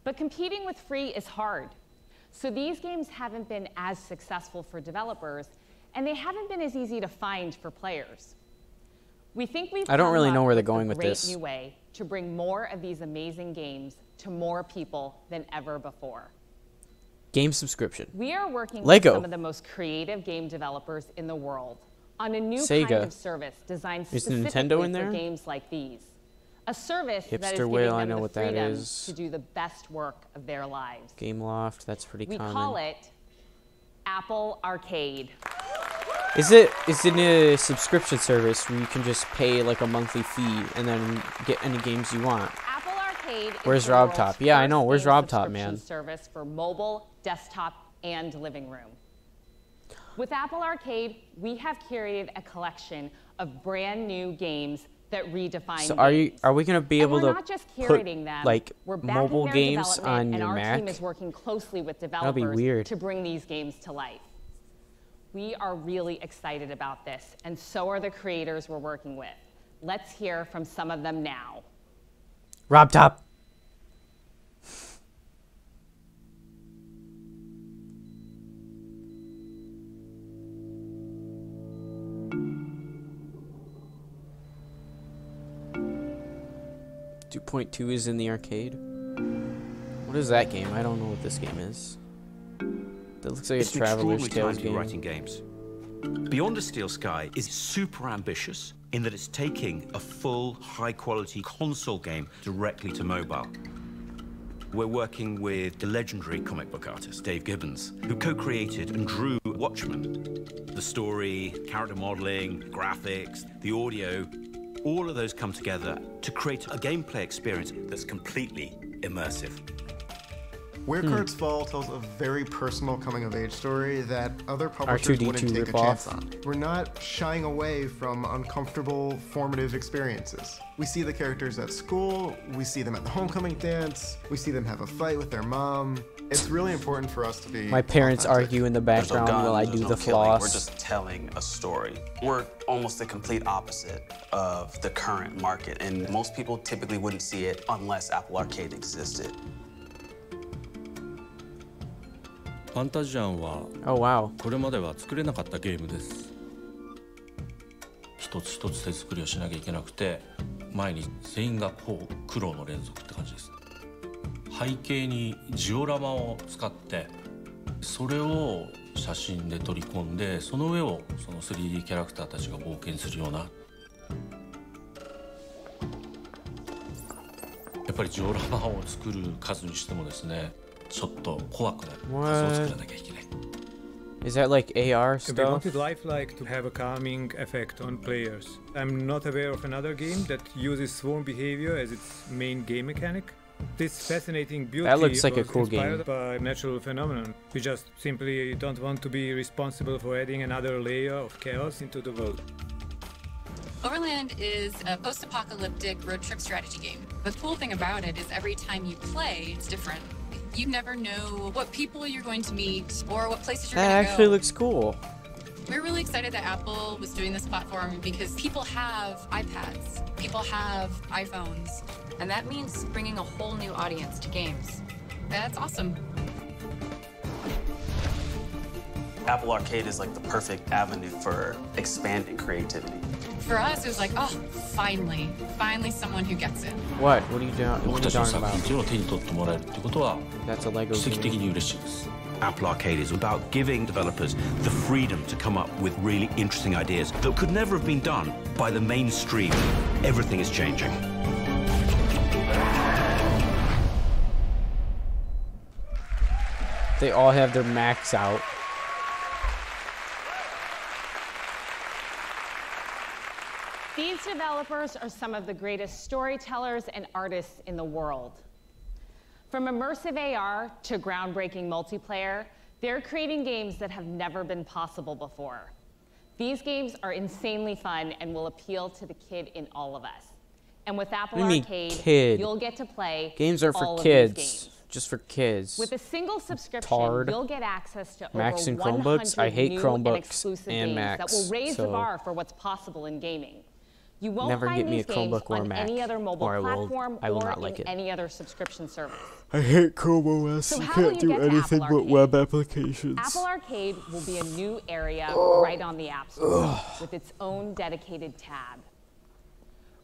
But competing with free is hard. So these games haven't been as successful for developers, and they haven't been as easy to find for players. We think we've I don't really come know up where they're with going a with great this. new way to bring more of these amazing games to more people than ever before. Game subscription. We are working Lego. with some of the most creative game developers in the world on a new Sega. kind of service designed Is specifically Nintendo in for there? games like these. A service that is Hipster giving Whale, I them know the what that freedom is. to do the best work of their lives. Game Loft, that's pretty We common. call it Apple Arcade. Is it a subscription service where you can just pay like a monthly fee and then get any games you want? Apple Arcade Where's is the Rob world's Top? Yeah, I know. first Where's game Rob Top, subscription man? Service for mobile, desktop, and living room. With Apple Arcade, we have curated a collection of brand new games that redefine So games. are we gonna be And able we're to not just put curating them, like we're backing mobile their games development, on and your our Mac? team is working closely with That'd developers be weird. to bring these games to life. We are really excited about this, and so are the creators we're working with. Let's hear from some of them now. Rob Top. .2 is in the arcade. What is that game? I don't know what this game is. That looks like It's a an Traveler's extraordinary Tales time to be game. writing games. Beyond a Steel Sky is super ambitious in that it's taking a full, high-quality console game directly to mobile. We're working with the legendary comic book artist, Dave Gibbons, who co-created and drew Watchmen. The story, character modeling, graphics, the audio, all of those come together to create a gameplay experience that's completely immersive. Where Cards Fall tells a very personal coming-of-age story that other publishers R2-D2 wouldn't take a ripoff. chance on. We're not shying away from uncomfortable, formative experiences. We see the characters at school, we see them at the homecoming dance, we see them have a fight with their mom. It's really important for us to be My parents argue in the There's no background guns, while I there's do no the killing. floss. We're just telling a story. We're almost the complete opposite of the current market, and most people typically wouldn't see it unless Apple Arcade existed. ファンタジアンは Oh, wow. これまでは作れなかったゲームです。一つ一つ手作りをしなきゃいけなくて、毎日全員がこう苦労の連続って感じです。背景にジオラマを使ってそれを写真で取り込んで、その上をその 3D キャラクターたちが冒険するような、やっぱりジオラマを作る数にしてもですね、ちょっと怖くなる。数を作らなきゃいけない。 Is that like AR We stuff? wanted lifelike to have a calming effect on players. I'm not aware of another game that uses swarm behavior as its main game mechanic. This fascinating beauty That looks like a was cool game. inspired by a natural phenomenon. We just simply don't want to be responsible for adding another layer of chaos into the world. Overland is a post-apocalyptic road trip strategy game. The cool thing about it is every time you play, it's different. You never know what people you're going to meet or what places you're That going to go. actually looks cool. We're really excited that Apple was doing this platform because people have iPads, people have iPhones, and that means bringing a whole new audience to games. That's awesome. Apple Arcade is like the perfect avenue for expanding creativity. For us, it was like, oh, finally someone who gets it. What? What are you doing? What 僕 are た you ちの talking 作品 about? っていうのを手に取ってもらえるってことは That's a Lego 奇跡的 game. に嬉しいです。 Apple Arcade is about giving developers the freedom to come up with really interesting ideas that could never have been done by the mainstream. Everything is changing. They all have their Macs out. These developers are some of the greatest storytellers and artists in the world. From immersive AR to groundbreaking multiplayer, they're creating games that have never been possible before. These games are insanely fun and will appeal to the kid in all of us. And with Apple What do you mean, Arcade, kid? you'll get to play Games are all for of these kids. games. Just for kids. With a single subscription, Tard. you'll get access to Macs over and 100 Chromebooks? I hate new Chromebooks and exclusive and games that Macs, will raise the so- bar for what's possible in gaming. You won't Never find get me these a Chromebook games or a on Mac, any other mobile or platform I will or not like in it. any other subscription service. I hate Chrome OS. So You how will can't you do get to anything Apple but web Arcade? applications. Apple Arcade will be a new area right on the App Store with its own dedicated tab.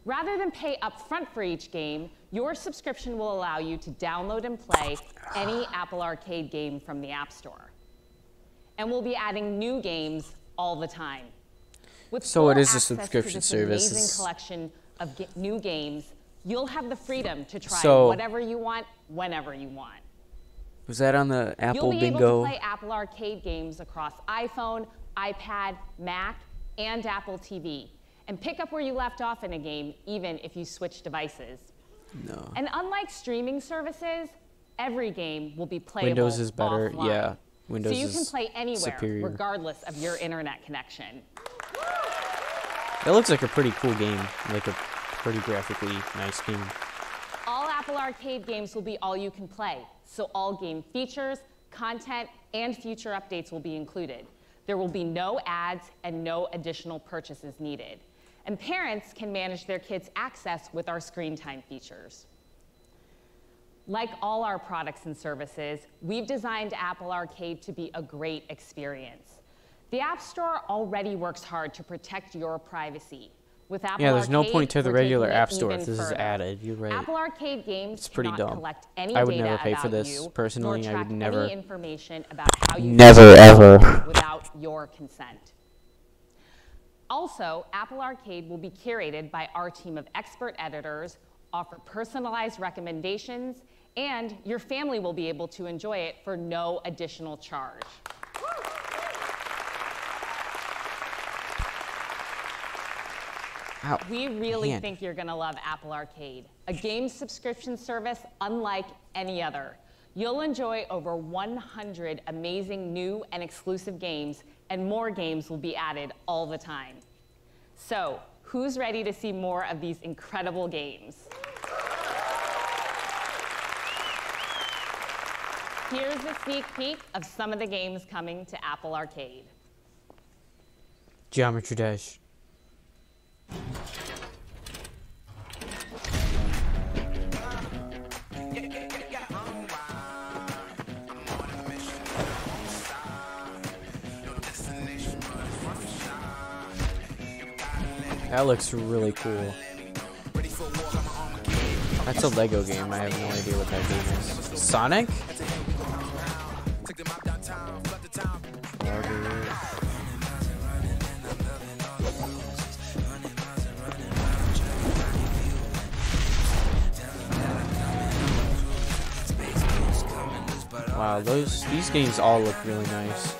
Rather than pay upfront for each game, your subscription will allow you to download and play any Apple Arcade game from the App Store. And we'll be adding new games all the time. With So it is a access to subscription this service. amazing collection of new games, you'll have the freedom to try So- whatever you want, whenever you want. Was that on the Apple You'll be able Bingo? to play Apple Arcade games across iPhone, iPad, Mac, and Apple TV, and pick up where you left off in a game, even if you switch devices. No. And unlike streaming services, every game will be playable Windows is better. offline. Yeah, Windows so you is can play anywhere, superior. regardless of your internet connection. That looks like a pretty cool game, like a pretty graphically nice game. All Apple Arcade games will be all you can play, so all game features, content, and future updates will be included. There will be no ads and no additional purchases needed. And parents can manage their kids' access with our screen time features. Like all our products and services, we've designed Apple Arcade to be a great experience. The App Store already works hard to protect your privacy. With Apple Yeah, there's no Arcade, point to the we're regular taking it App Store even if this is further. added. You're right. Apple Arcade games It's pretty cannot dumb. collect any I would data never pay for about this. you, Personally, nor I track would never. any information about how you Never, use it ever. without your consent. Also, Apple Arcade will be curated by our team of expert editors, offer personalized recommendations, and your family will be able to enjoy it for no additional charge. Ow, We really man. think you're going to love Apple Arcade, a game subscription service unlike any other. You'll enjoy over 100 amazing new and exclusive games, and more games will be added all the time. So, who's ready to see more of these incredible games? Here's a sneak peek of some of the games coming to Apple Arcade. Geometry Dash. That looks really cool. That's a Lego game. I have no idea what that game is. Sonic? Wow, these games all look really nice.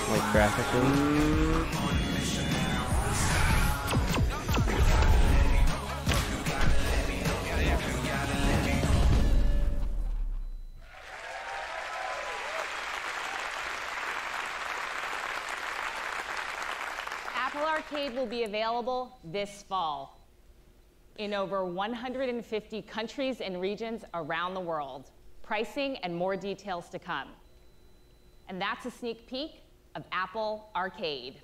Like graphically. Apple Arcade will be available this fall in over 150 countries and regions around the world. Pricing and more details to come. And that's a sneak peek of Apple Arcade.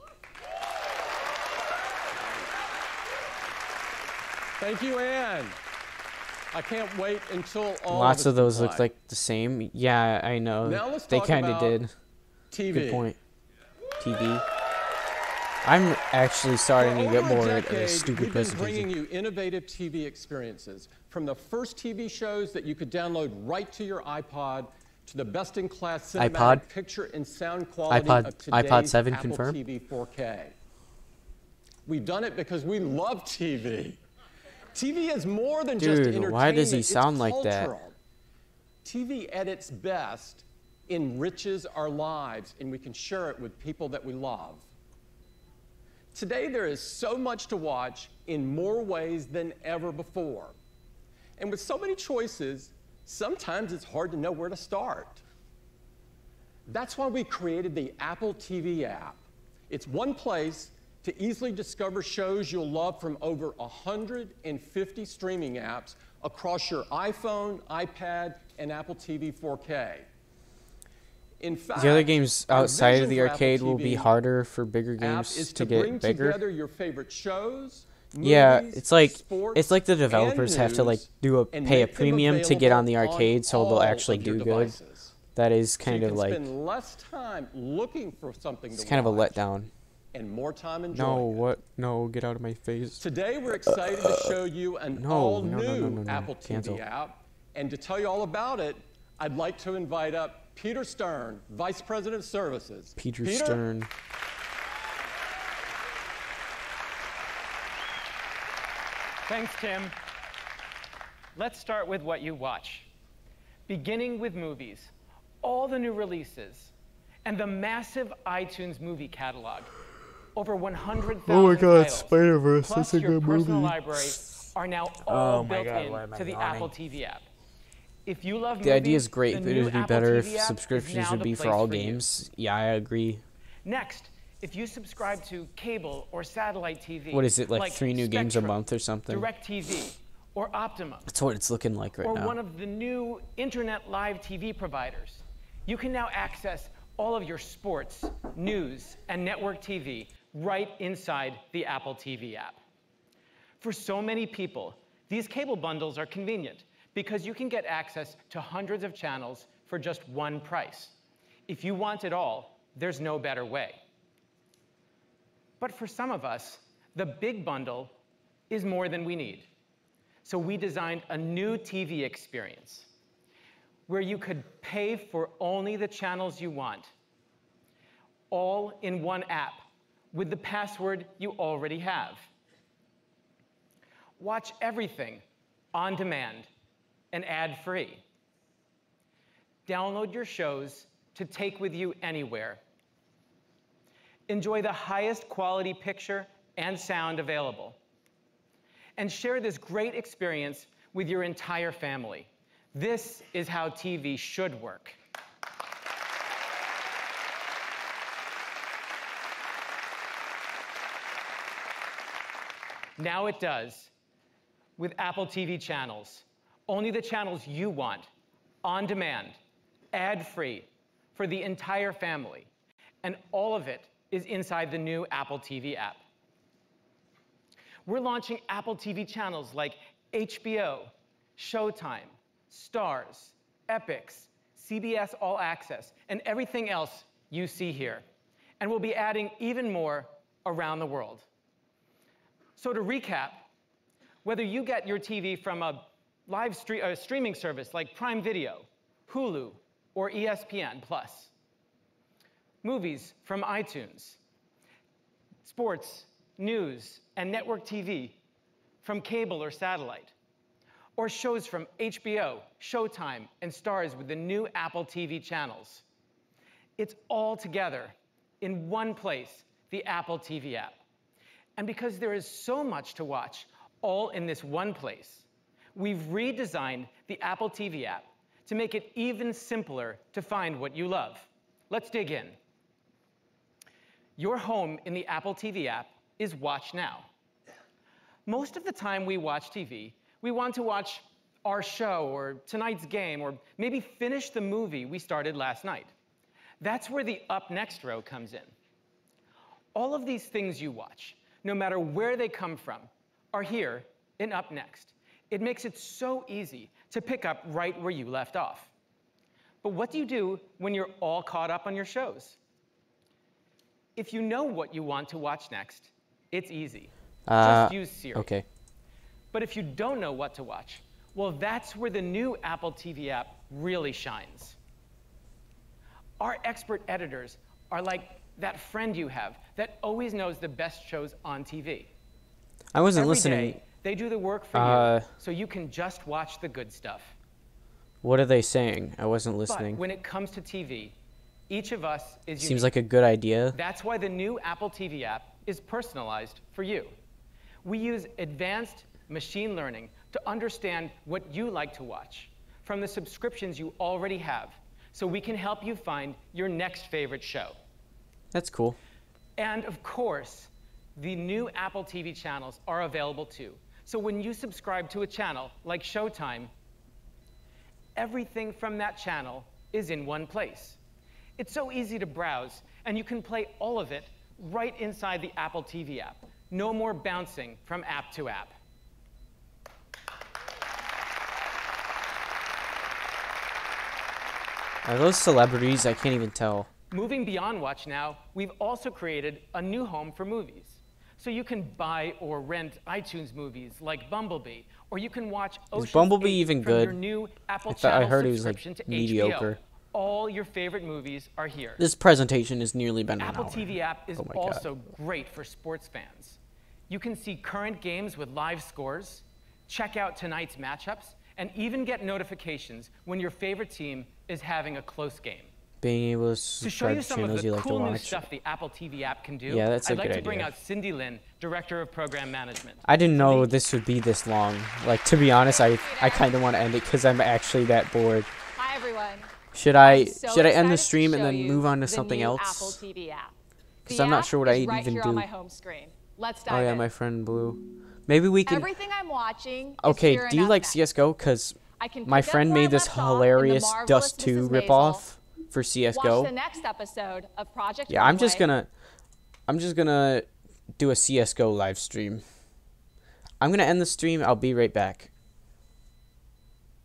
Thank you, Anne. I can't wait until all Lots of those play. look like the same. Yeah, I know. Now let's They talk kind of about did. TV. Good point. TV. I'm actually starting to For get over a bored of decade, this stupid we've been presentation. bringing you innovative TV experiences, from the first TV shows that you could download right to your iPod to the best-in-class cinematic iPod? picture and sound quality iPod- of today's iPod 7 Apple confirmed? TV 4K. We've done it because we love TV. TV is more than just Dude, entertainment. why does he it's sound like that? cultural. TV at its best enriches our lives, and we can share it with people that we love. Today, there is so much to watch in more ways than ever before. And with so many choices, sometimes it's hard to know where to start. That's why we created the Apple TV app. It's one place to easily discover shows you'll love from over 150 streaming apps across your iPhone, iPad, and Apple TV 4K. In fact, The other games our outside of vision the for Apple arcade will be TV harder for bigger app games is to bring get bigger. together your favorite shows, Yeah, movies, it's like sports, the developers and have to like news, do and pay a make them premium to get on the available arcade, so they'll all actually of your do good. devices. That is So kind you of can like spend less time looking for something it's to kind of a watch letdown. and more time enjoying No, it. what? No, get out of my face. Today, we're excited to show you an all-new Apple TV Cancel. app. And to tell you all about it, I'd like to invite up Peter Stern, Vice President of Services. Peter Stern. Thanks, Tim. Let's start with what you watch. Beginning with movies, all the new releases, and the massive iTunes movie catalog. Over 100,000 Oh my God, titles, Spider-Verse, plus that's a your good personal movie. library are now all built into the Apple TV app. If you love The idea is movies, great, the but it new would be Apple better if TV app is subscriptions now would the be for place all you. games. Yeah, I agree. Next, if you subscribe to cable or satellite TV, What is it, like 3 new games a Spectrum, month or something? DirecTV, or Optimum, That's what it's looking like right or now. one of the new internet live TV providers, you can now access all of your sports, news, and network TV right inside the Apple TV app. For so many people, these cable bundles are convenient because you can get access to hundreds of channels for just one price. If you want it all, there's no better way. But for some of us, the big bundle is more than we need. So we designed a new TV experience where you could pay for only the channels you want, all in one app with the password you already have. Watch everything on demand and ad-free. Download your shows to take with you anywhere. Enjoy the highest quality picture and sound available. And share this great experience with your entire family. This is how TV should work. Now it does, with Apple TV channels. Only the channels you want, on demand, ad-free, for the entire family. And all of it is inside the new Apple TV app. We're launching Apple TV channels like HBO, Showtime, Stars, Epix, CBS All Access, and everything else you see here. And we'll be adding even more around the world. So to recap, whether you get your TV from a live streaming service like Prime Video, Hulu, or ESPN+, movies from iTunes, sports, news, and network TV from cable or satellite, or shows from HBO, Showtime, and Stars with the new Apple TV channels. It's all together in one place, the Apple TV app. And because there is so much to watch, all in this one place, we've redesigned the Apple TV app to make it even simpler to find what you love. Let's dig in. Your home in the Apple TV app is Watch Now. Most of the time we watch TV, we want to watch our show or tonight's game or maybe finish the movie we started last night. That's where the Up Next row comes in. All of these things you watch, no matter where they come from, are here in Up Next. It makes it so easy to pick up right where you left off. But what do you do when you're all caught up on your shows? If you know what you want to watch next, it's easy. Just use Siri. Okay. But if you don't know what to watch, well, that's where the new Apple TV app really shines. Our expert editors are like that friend you have that always knows the best shows on TV. I wasn't Every listening. day, they do the work for you, so you can just watch the good stuff. What are they saying? I wasn't listening. But when it comes to TV, each of us is unique. Seems like a good idea. That's why the new Apple TV app is personalized for you. We use advanced machine learning to understand what you like to watch from the subscriptions you already have, so we can help you find your next favorite show. That's cool. And of course, the new Apple TV channels are available too. So when you subscribe to a channel like Showtime, everything from that channel is in one place. It's so easy to browse, and you can play all of it right inside the Apple TV app. No more bouncing from app to app. Are those celebrities? I can't even tell. Moving beyond Watch Now, we've also created a new home for movies. So you can buy or rent iTunes movies like Bumblebee, or you can watch Ocean's Is Bumblebee 8 even from good? your new Apple I Channel heard it was like subscription to mediocre. HBO. All your favorite movies are here. This presentation has nearly been an Apple hour. TV app is Oh my God. also great for sports fans. You can see current games with live scores, check out tonight's matchups, and even get notifications when your favorite team is having a close game. Being able to To show subscribe you to some of channels the you like to cool new watch. stuff the Apple TV app can do, Yeah, that's a I'd like good to bring idea. out Cindy Lin, Director of Program Management. I didn't know this would be this long. Like, to be honest, I kind of want to end it because I'm actually that bored. Hi, everyone. Should I So should I end the excited to stream and show then you move on to the something new else? Apple TV app. Because The I'm not app sure what I is right even here do. on my home screen. Let's dive Oh yeah, in. my friend Blue. Maybe we can. Everything I'm watching is Okay, here do you and like up CS:GO? Because I can my pick up friend where I made this left off in the hilarious Marvelous Dust 2 Mrs. ripoff for Watch CS:GO. the next episode of Project Yeah, I'm just Runway. gonna do a CS:GO live stream. I'm gonna end the stream. I'll be right back.